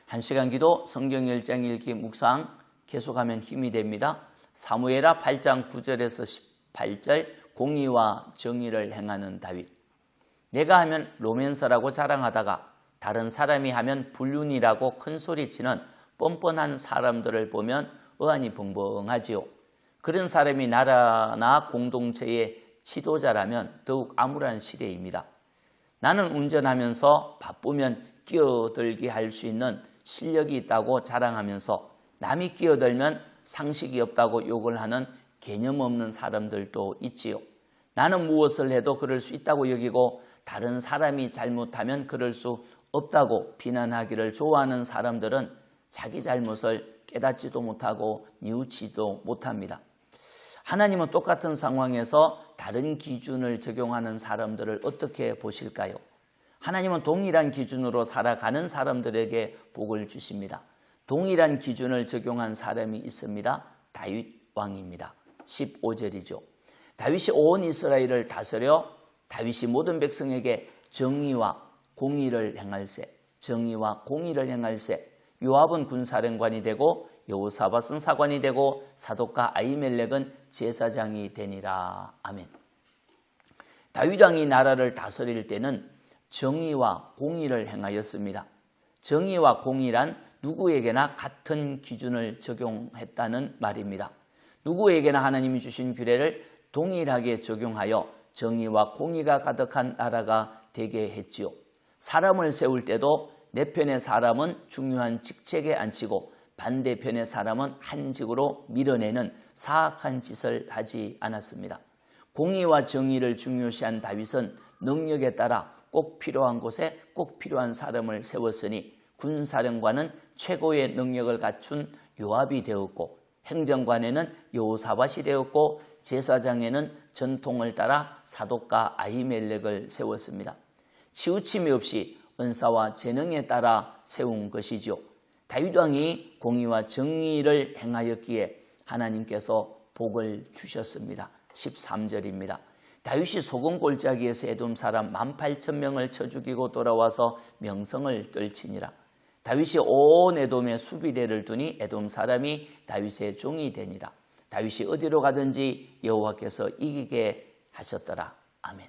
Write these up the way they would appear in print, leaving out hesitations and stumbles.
1시간 기도 성경 10장 읽기 묵상 계속하면 힘이 됩니다. 사무엘하 8장 9절에서 18절 공의와 정의를 행하는 다윗. 내가 하면 로맨서라고 자랑하다가 다른 사람이 하면 불륜이라고 큰소리치는 뻔뻔한 사람들을 보면 어안이 벙벙하지요. 그런 사람이 나라나 공동체의 지도자라면 더욱 암울한 시대입니다. 나는 운전하면서 바쁘면 끼어들게 할 수 있는 실력이 있다고 자랑하면서 남이 끼어들면 상식이 없다고 욕을 하는 개념 없는 사람들도 있지요. 나는 무엇을 해도 그럴 수 있다고 여기고 다른 사람이 잘못하면 그럴 수 없다고 비난하기를 좋아하는 사람들은 자기 잘못을 깨닫지도 못하고 뉘우치지도 못합니다. 하나님은 똑같은 상황에서 다른 기준을 적용하는 사람들을 어떻게 보실까요? 하나님은 동일한 기준으로 살아가는 사람들에게 복을 주십니다. 동일한 기준을 적용한 사람이 있습니다. 다윗 왕입니다. 15절이죠. 다윗이 온 이스라엘을 다스려 다윗이 모든 백성에게 정의와 공의를 행할세, 정의와 공의를 행할세. 요압은 군사령관이 되고 여호사밧은 사관이 되고 사독과 아히멜렉은 제사장이 되니라. 아멘. 다윗 왕이 나라를 다스릴 때는 정의와 공의를 행하였습니다. 정의와 공의란 누구에게나 같은 기준을 적용했다는 말입니다. 누구에게나 하나님이 주신 규례를 동일하게 적용하여 정의와 공의가 가득한 나라가 되게 했지요. 사람을 세울 때도 내 편의 사람은 중요한 직책에 앉히고 반대편의 사람은 한직으로 밀어내는 사악한 짓을 하지 않았습니다. 공의와 정의를 중요시한 다윗은 능력에 따라 꼭 필요한 곳에 꼭 필요한 사람을 세웠으니 군사령관은 최고의 능력을 갖춘 요압이 되었고 행정관에는 여호사밧이 되었고 제사장에는 전통을 따라 사독과 아히멜렉을 세웠습니다. 치우침이 없이 은사와 재능에 따라 세운 것이죠. 다윗 왕이 공의와 정의를 행하였기에 하나님께서 복을 주셨습니다. 13절입니다. 다윗이 소금 골짜기에서 에돔 사람 18,000명을 쳐 죽이고 돌아와서 명성을 떨치니라. 다윗이 온 에돔에 수비대를 두니 에돔 사람이 다윗의 종이 되니라. 다윗이 어디로 가든지 여호와께서 이기게 하셨더라. 아멘.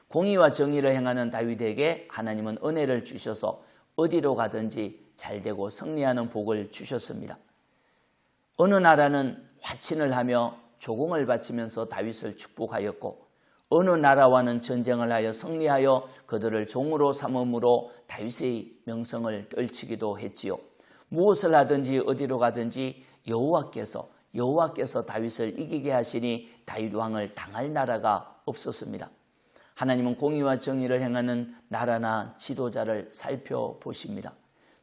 공의와 정의를 행하는 다윗에게 하나님은 은혜를 주셔서 어디로 가든지 잘되고 승리하는 복을 주셨습니다. 어느 나라는 화친을 하며 조공을 바치면서 다윗을 축복하였고 어느 나라와는 전쟁을 하여 승리하여 그들을 종으로 삼음으로 다윗의 명성을 떨치기도 했지요. 무엇을 하든지 어디로 가든지 여호와께서 다윗을 이기게 하시니 다윗 왕을 당할 나라가 없었습니다. 하나님은 공의와 정의를 행하는 나라나 지도자를 살펴보십니다.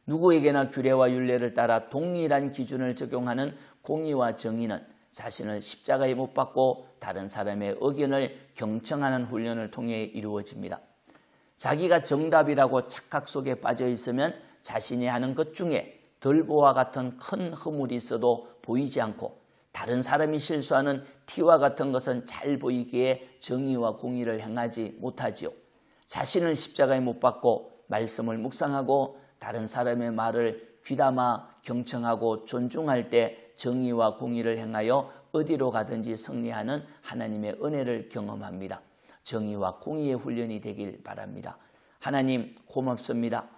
누구에게나 규례와 율례를 따라 동일한 기준을 적용하는 공의와 정의는 자신을 십자가에 못 박고 다른 사람의 의견을 경청하는 훈련을 통해 이루어집니다. 자기가 정답이라고 착각 속에 빠져 있으면 자신이 하는 것 중에 덜보와 같은 큰 허물이 있어도 보이지 않고 다른 사람이 실수하는 티와 같은 것은 잘 보이기에 정의와 공의를 행하지 못하지요. 자신을 십자가에 못 박고 말씀을 묵상하고 다른 사람의 말을 귀담아 경청하고 존중할 때 정의와 공의를 행하여 어디로 가든지 승리하는 하나님의 은혜를 경험합니다. 정의와 공의의 훈련이 되길 바랍니다. 하나님 고맙습니다.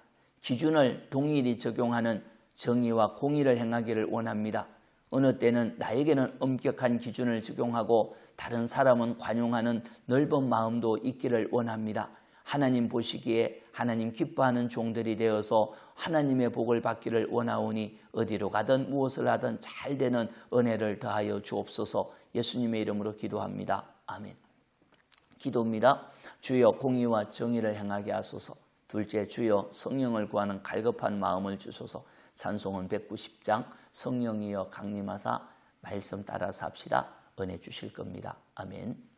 기준을 동일히 적용하는 정의와 공의를 행하기를 원합니다. 어느 때는 나에게는 엄격한 기준을 적용하고 다른 사람은 관용하는 넓은 마음도 있기를 원합니다. 하나님 보시기에 하나님 기뻐하는 종들이 되어서 하나님의 복을 받기를 원하오니 어디로 가든 무엇을 하든 잘 되는 은혜를 더하여 주옵소서. 예수님의 이름으로 기도합니다. 아멘. 기도입니다. 주여 공의와 정의를 행하게 하소서. 둘째, 주여 성령을 구하는 갈급한 마음을 주소서. 찬송은 190장 성령이여 강림하사 말씀 따라서 합시다. 은혜 주실 겁니다. 아멘.